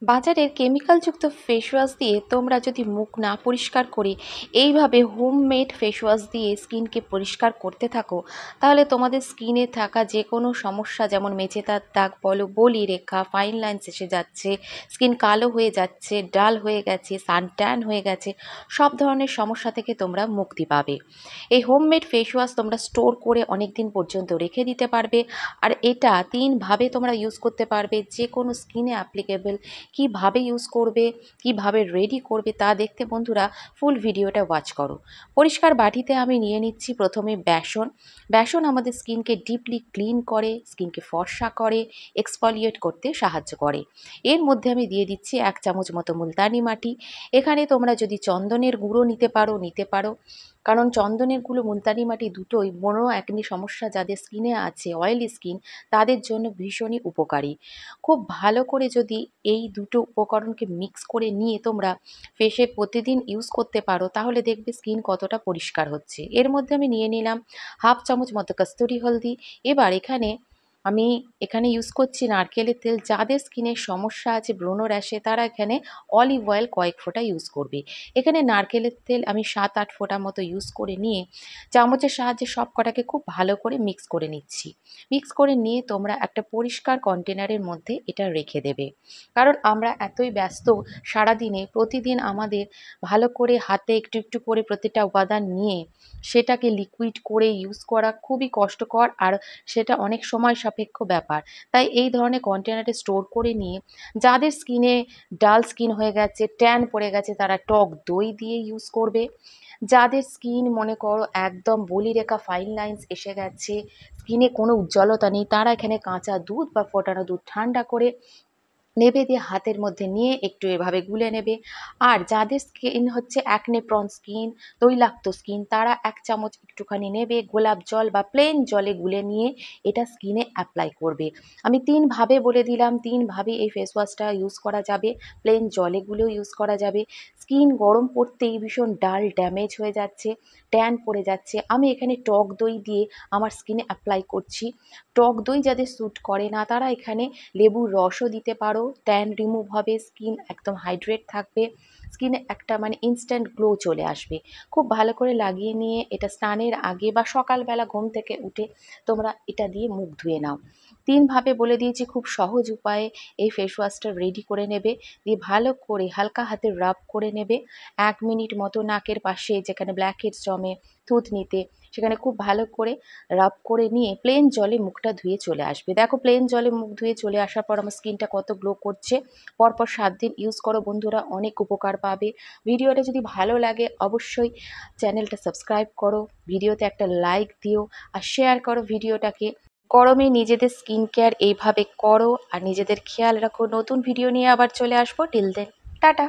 বাজারের কেমিক্যালযুক্ত face wash দিয়ে তোমরা যদি মুখ না পরিষ্কার করে এইভাবে হোমমেড ফেস ওয়াশ দিয়ে স্কিনকে পরিষ্কার করতে থাকো, তাহলে তোমাদের স্কিনে থাকা যে কোনো সমস্যা, যেমন মেচেদার দাগ বলো, বলি রেখা, ফাইন লাইন্স এসে যাচ্ছে, স্কিন কালো হয়ে যাচ্ছে, ডাল হয়ে গেছে, সানট্যান হয়ে গেছে, সব ধরনের সমস্যা থেকে তোমরা মুক্তি পাবে। এই হোমমেড ফেস ওয়াশ তোমরা স্টোর করে অনেক দিন পর্যন্ত রেখে দিতে পারবে। আর এটা তিনভাবে তোমরা ইউজ করতে পারবে, যে কোনো স্কিনে অ্যাপ্লিকেবল। কিভাবে ইউজ করবে, কিভাবে রেডি করবে তা দেখতে বন্ধুরা ফুল ভিডিওটা ওয়াচ করো। পরিষ্কার বাটিতে আমি নিয়ে নিচ্ছি প্রথমে বেসন। বেসন আমাদের স্কিনকে ডিপলি ক্লিন করে, স্কিনকে ফর্সা করে, এক্সফলিয়েট করতে সাহায্য করে। এর মধ্যে আমি দিয়ে দিচ্ছি 1 চামচ মতো মুলতানি মাটি। এখানে তোমরা যদি চন্দনের গুঁড়ো নিতে পারো, কারণ চন্দনের গুঁড়ো, মুলতানি মাটি দুটোই মোনো অ্যাকনি সমস্যা যাদের স্কিনে আছে, অয়েলি স্কিন, তাদের জন্য ভীষণই উপকারী। খুব ভালো করে যদি এই দুটো উপকরণকে মিক্স করে নিয়ে তোমরা ফেসে প্রতিদিন ইউজ করতে পারো, তাহলে দেখবে স্কিন কতটা পরিষ্কার হচ্ছে। এর মধ্যে আমি নিয়ে নিলাম 1/2 চামচ মতো কস্তুরি হলদি। এবার আমি এখানে ইউজ করছি নারকেলের তেল। যাদের স্কিনের সমস্যা আছে, ব্রণ র্যাশে, তারা এখানে অলিভ অয়েল কয়েক ফোঁটা ইউজ করবে। এখানে নারকেলের তেল আমি 7-8 ফোঁটা মতো ইউজ করে নিয়ে চামচের সাহায্যে সব কটাকে খুব ভালো করে মিক্স করে নিচ্ছি। মিক্স করে নিয়ে তোমরা একটা পরিষ্কার কন্টেনারের মধ্যে এটা রেখে দেবে। কারণ আমরা এতই ব্যস্ত সারাদিনে, প্রতিদিন আমাদের ভালো করে হাতে একটু একটু করে প্রতিটা উপাদান নিয়ে সেটাকে লিকুইড করে ইউজ করা খুবই কষ্টকর, আর সেটা অনেক সময় সাপেক্ষ ব্যাপার। তাই এই ধরনের কন্টেনারে স্টোর করে নিয়ে যাদের স্কিনে ডাল স্কিন হয়ে গেছে, ট্যান পড়ে গেছে, তারা টক দই দিয়ে ইউজ করবে। যাদের স্কিন মনে করো একদম বলি রেখা, ফাইন লাইন্স এসে গেছে, স্কিনে কোনো উজ্জ্বলতা নেই, তারা এখানে কাঁচা দুধ বা ফোটানো দুধ ঠান্ডা করে নেবে, দিয়ে হাতের মধ্যে নিয়ে একটু এভাবে গুলে নেবে। আর যাদের স্কিন হচ্ছে অ্যাকনে প্রন স্কিন, তৈলাক্ত স্কিন, তারা 1 চামচ একটুখানি নেবে, গোলাপ জল বা প্লেন জলে গুলে নিয়ে এটা স্কিনে অ্যাপ্লাই করবে। আমি 3 ভাবে বলে দিলাম, 3 ভাবে এই ফেস ওয়াশটা ইউজ করা যাবে। প্লেন জলে গুলেও ইউজ করা যাবে। স্কিন গরম পড়তেই ভীষণ ডাল ড্যামেজ হয়ে যাচ্ছে, ট্যান পড়ে যাচ্ছে, আমি এখানে টক দই দিয়ে আমার স্কিনে অ্যাপ্লাই করছি। টক দই যাদের স্যুট করে না, তারা এখানে লেবুর রসও দিতে পারো। ট্যান রিমুভ হবে, স্কিন একদম হাইড্রেট থাকবে, স্কিনে একটা ইনস্ট্যান্ট গ্লো চলে আসবে। খুব ভালো করে লাগিয়ে নিয়ে এটা স্নানের আগে বা সকালবেলা ঘুম থেকে উঠে তোমরা এটা দিয়ে মুখ ধুয়ে নাও। 3 ভাবে বলে দিয়েছি, খুব সহজ উপায়ে এই ফেস ওয়াশটা রেডি করে নেবে। দিয়ে ভালো করে হালকা হাতে রাব করে নেবে 1 মিনিট মতো। নাকের পাশে যেখানে ব্ল্যাক হেডস জমে, থুতনিতে, সেখানে খুব ভালো করে রাব করে নিয়ে প্লেন জলে মুখটা ধুয়ে চলে আসবে। দেখো প্লেন জলে মুখ ধুয়ে চলে আসার পর আমার স্কিনটা কত গ্লো করছে। পরপর 7 দিন ইউজ করো বন্ধুরা, অনেক উপকার পাবে। ভিডিওটা যদি ভালো লাগে অবশ্যই চ্যানেলটা সাবস্ক্রাইব করো, ভিডিওতে একটা লাইক দিও, আর শেয়ার করো ভিডিওটাকে। গরমে নিজেদের স্কিন কেয়ার এইভাবে করো আর নিজেদের খেয়াল রাখো। নতুন ভিডিও নিয়ে আবার চলে আসবো। Till then, tata.